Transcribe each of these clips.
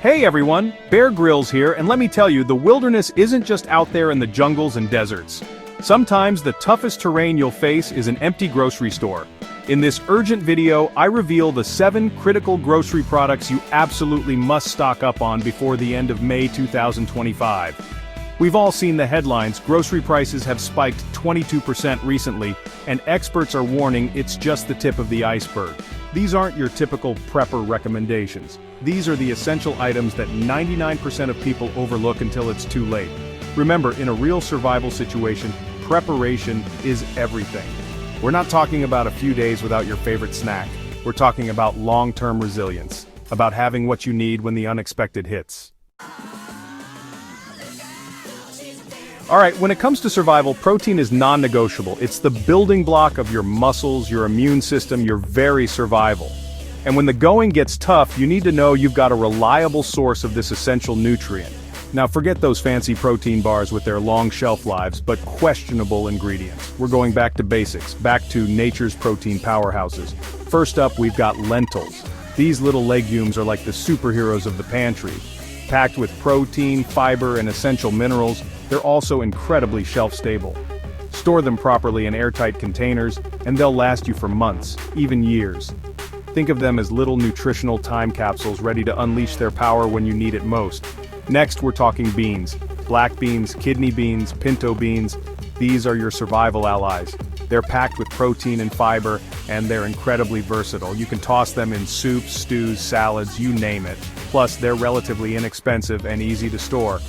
Hey everyone, Bear Grylls here, and let me tell you, the wilderness isn't just out there in the jungles and deserts. Sometimes the toughest terrain you'll face is an empty grocery store. In this urgent video, I reveal the 7 critical grocery products you absolutely must stock up on before the end of May 2025. We've all seen the headlines: grocery prices have spiked 22% recently, and experts are warning it's just the tip of the iceberg. These aren't your typical prepper recommendations. These are the essential items that 99% of people overlook until it's too late. Remember, in a real survival situation, preparation is everything. We're not talking about a few days without your favorite snack. We're talking about long-term resilience, about having what you need when the unexpected hits. Alright, when it comes to survival, protein is non-negotiable. It's the building block of your muscles, your immune system, your very survival. And when the going gets tough, you need to know you've got a reliable source of this essential nutrient. Now forget those fancy protein bars with their long shelf lives, but questionable ingredients. We're going back to basics, back to nature's protein powerhouses. First up, we've got lentils. These little legumes are like the superheroes of the pantry. Packed with protein, fiber, and essential minerals, they're also incredibly shelf-stable. Store them properly in airtight containers, and they'll last you for months, even years. Think of them as little nutritional time capsules ready to unleash their power when you need it most. Next, we're talking beans. Black beans, kidney beans, pinto beans. These are your survival allies. They're packed with protein and fiber, and they're incredibly versatile. You can toss them in soups, stews, salads, you name it. Plus, they're relatively inexpensive and easy to store.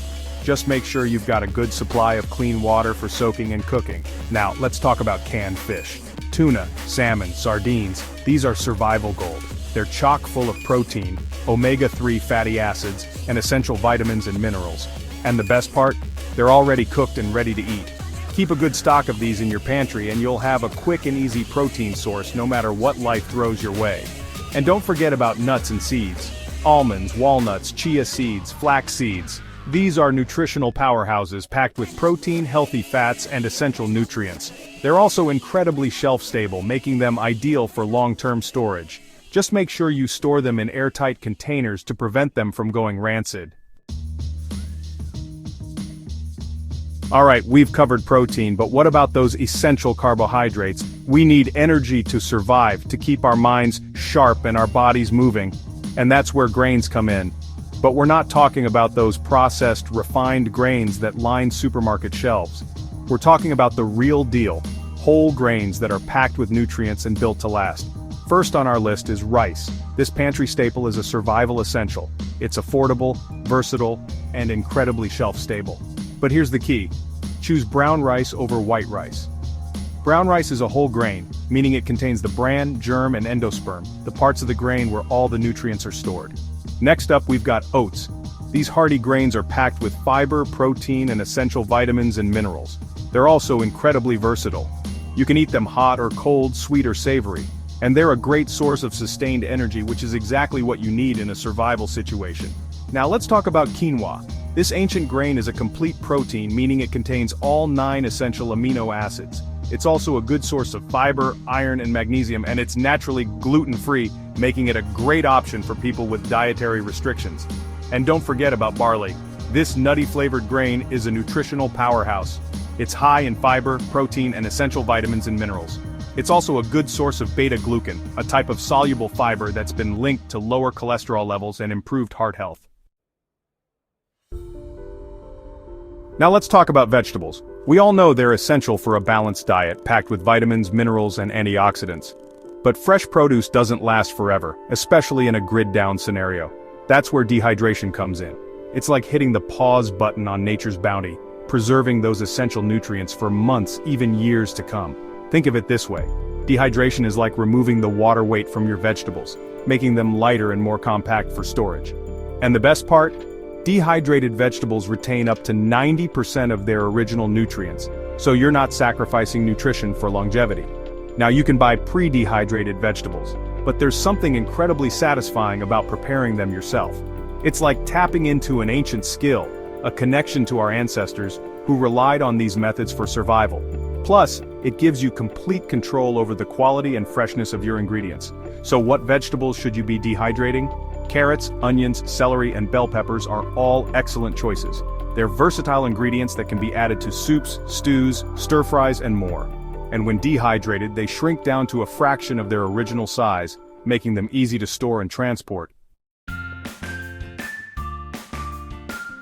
Just make sure you've got a good supply of clean water for soaking and cooking. Now, let's talk about canned fish. Tuna, salmon, sardines, these are survival gold. They're chock full of protein, omega-3 fatty acids, and essential vitamins and minerals. And the best part? They're already cooked and ready to eat. Keep a good stock of these in your pantry and you'll have a quick and easy protein source no matter what life throws your way. And don't forget about nuts and seeds. Almonds, walnuts, chia seeds, flax seeds. These are nutritional powerhouses packed with protein, healthy fats, and essential nutrients. They're also incredibly shelf-stable, making them ideal for long-term storage. Just make sure you store them in airtight containers to prevent them from going rancid. Alright, we've covered protein, but what about those essential carbohydrates? We need energy to survive, to keep our minds sharp and our bodies moving. And that's where grains come in. But we're not talking about those processed, refined grains that line supermarket shelves. We're talking about the real deal, whole grains that are packed with nutrients and built to last. First on our list is rice. This pantry staple is a survival essential. It's affordable, versatile, and incredibly shelf-stable. But here's the key: choose brown rice over white rice. Brown rice is a whole grain, meaning it contains the bran, germ, and endosperm, the parts of the grain where all the nutrients are stored. Next up, we've got oats. These hearty grains are packed with fiber, protein, and essential vitamins and minerals. They're also incredibly versatile. You can eat them hot or cold, sweet or savory. And they're a great source of sustained energy, which is exactly what you need in a survival situation. Now let's talk about quinoa. This ancient grain is a complete protein, meaning it contains all 9 essential amino acids. It's also a good source of fiber, iron, and magnesium, and it's naturally gluten-free, making it a great option for people with dietary restrictions. And don't forget about barley. This nutty-flavored grain is a nutritional powerhouse. It's high in fiber, protein, and essential vitamins and minerals. It's also a good source of beta-glucan, a type of soluble fiber that's been linked to lower cholesterol levels and improved heart health. Now let's talk about vegetables. We all know they're essential for a balanced diet, packed with vitamins, minerals, and antioxidants. But fresh produce doesn't last forever, especially in a grid-down scenario. That's where dehydration comes in. It's like hitting the pause button on nature's bounty, preserving those essential nutrients for months, even years to come. Think of it this way: dehydration is like removing the water weight from your vegetables, making them lighter and more compact for storage. And the best part? Dehydrated vegetables retain up to 90% of their original nutrients, so you're not sacrificing nutrition for longevity. Now you can buy pre-dehydrated vegetables, but there's something incredibly satisfying about preparing them yourself. It's like tapping into an ancient skill, a connection to our ancestors who relied on these methods for survival. Plus, it gives you complete control over the quality and freshness of your ingredients. So what vegetables should you be dehydrating? Carrots, onions, celery, and bell peppers are all excellent choices. They're versatile ingredients that can be added to soups, stews, stir-fries, and more. And when dehydrated, they shrink down to a fraction of their original size, making them easy to store and transport.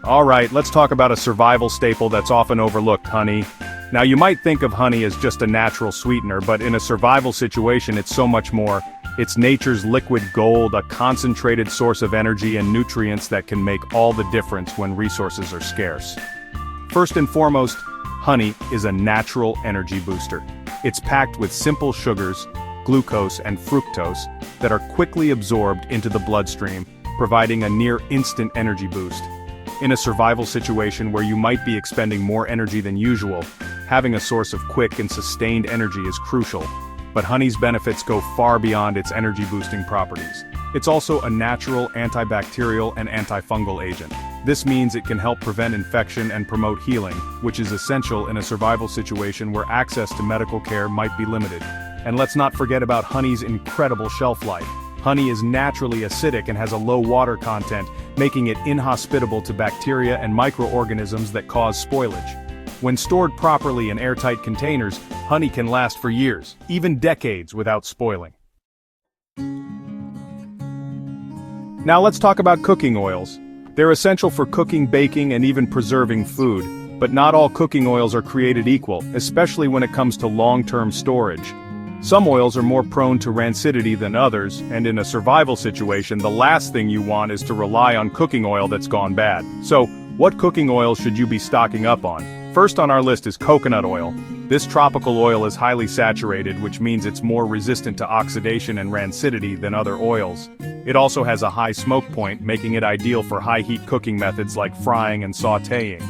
Alright, let's talk about a survival staple that's often overlooked: honey. Now you might think of honey as just a natural sweetener, but in a survival situation it's so much more. It's nature's liquid gold, a concentrated source of energy and nutrients that can make all the difference when resources are scarce. First and foremost, honey is a natural energy booster. It's packed with simple sugars, glucose and fructose, that are quickly absorbed into the bloodstream, providing a near-instant energy boost. In a survival situation where you might be expending more energy than usual, having a source of quick and sustained energy is crucial. But honey's benefits go far beyond its energy-boosting properties. It's also a natural antibacterial and antifungal agent. This means it can help prevent infection and promote healing, which is essential in a survival situation where access to medical care might be limited. And let's not forget about honey's incredible shelf life. Honey is naturally acidic and has a low water content, making it inhospitable to bacteria and microorganisms that cause spoilage. When stored properly in airtight containers, honey can last for years, even decades, without spoiling. Now let's talk about cooking oils. They're essential for cooking, baking, and even preserving food, but not all cooking oils are created equal, especially when it comes to long-term storage. Some oils are more prone to rancidity than others, and in a survival situation, the last thing you want is to rely on cooking oil that's gone bad. So, what cooking oil should you be stocking up on? First on our list is coconut oil. This tropical oil is highly saturated, which means it's more resistant to oxidation and rancidity than other oils. It also has a high smoke point, making it ideal for high-heat cooking methods like frying and sautéing.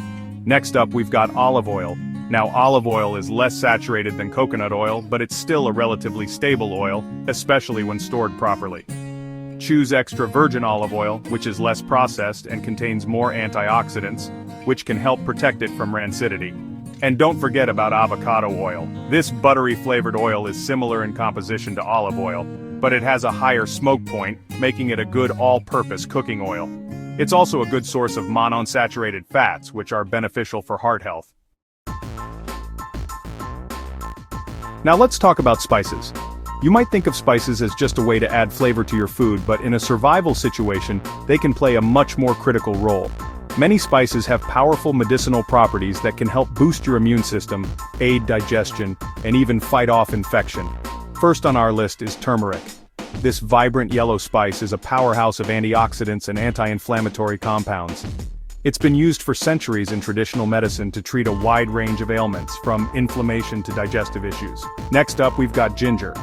Next up, we've got olive oil. Now, olive oil is less saturated than coconut oil, but it's still a relatively stable oil, especially when stored properly. Choose extra virgin olive oil, which is less processed and contains more antioxidants, which can help protect it from rancidity. And don't forget about avocado oil. This buttery flavored oil is similar in composition to olive oil, but it has a higher smoke point, making it a good all-purpose cooking oil. It's also a good source of monounsaturated fats, which are beneficial for heart health. Now let's talk about spices. You might think of spices as just a way to add flavor to your food, but in a survival situation, they can play a much more critical role. Many spices have powerful medicinal properties that can help boost your immune system, aid digestion, and even fight off infection. First on our list is turmeric. This vibrant yellow spice is a powerhouse of antioxidants and anti-inflammatory compounds. It's been used for centuries in traditional medicine to treat a wide range of ailments, from inflammation to digestive issues. Next up, we've got ginger.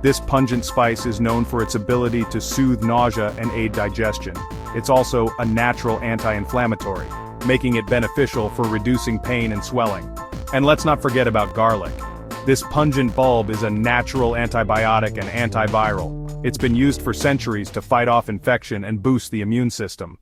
This pungent spice is known for its ability to soothe nausea and aid digestion. It's also a natural anti-inflammatory, making it beneficial for reducing pain and swelling. And let's not forget about garlic. This pungent bulb is a natural antibiotic and antiviral. It's been used for centuries to fight off infection and boost the immune system.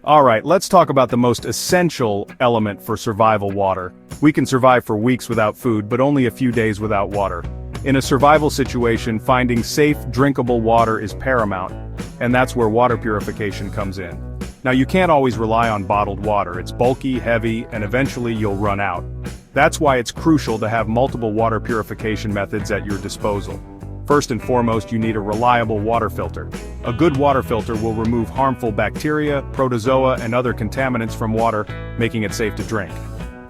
Alright, let's talk about the most essential element for survival: water. We can survive for weeks without food, but only a few days without water. In a survival situation, finding safe, drinkable water is paramount, and that's where water purification comes in. Now, you can't always rely on bottled water. It's bulky, heavy, and eventually you'll run out. That's why it's crucial to have multiple water purification methods at your disposal. First and foremost, you need a reliable water filter. A good water filter will remove harmful bacteria, protozoa, and other contaminants from water, making it safe to drink.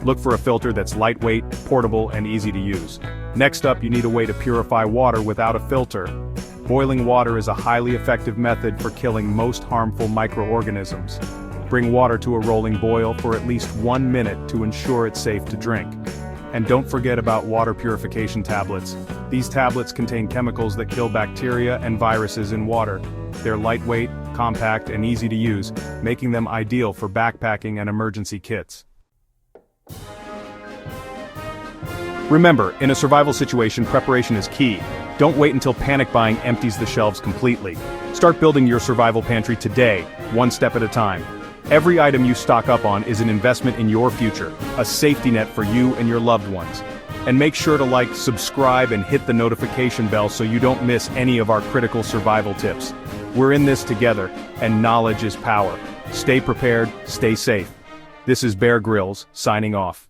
Look for a filter that's lightweight, portable, and easy to use. Next up, you need a way to purify water without a filter. Boiling water is a highly effective method for killing most harmful microorganisms. Bring water to a rolling boil for at least 1 minute to ensure it's safe to drink. And don't forget about water purification tablets. These tablets contain chemicals that kill bacteria and viruses in water. They're lightweight, compact, and easy to use, making them ideal for backpacking and emergency kits. Remember, in a survival situation, preparation is key. Don't wait until panic buying empties the shelves completely. Start building your survival pantry today, one step at a time. Every item you stock up on is an investment in your future, a safety net for you and your loved ones. And make sure to like, subscribe, and hit the notification bell so you don't miss any of our critical survival tips. We're in this together, and knowledge is power. Stay prepared, stay safe. This is Bear Grylls, signing off.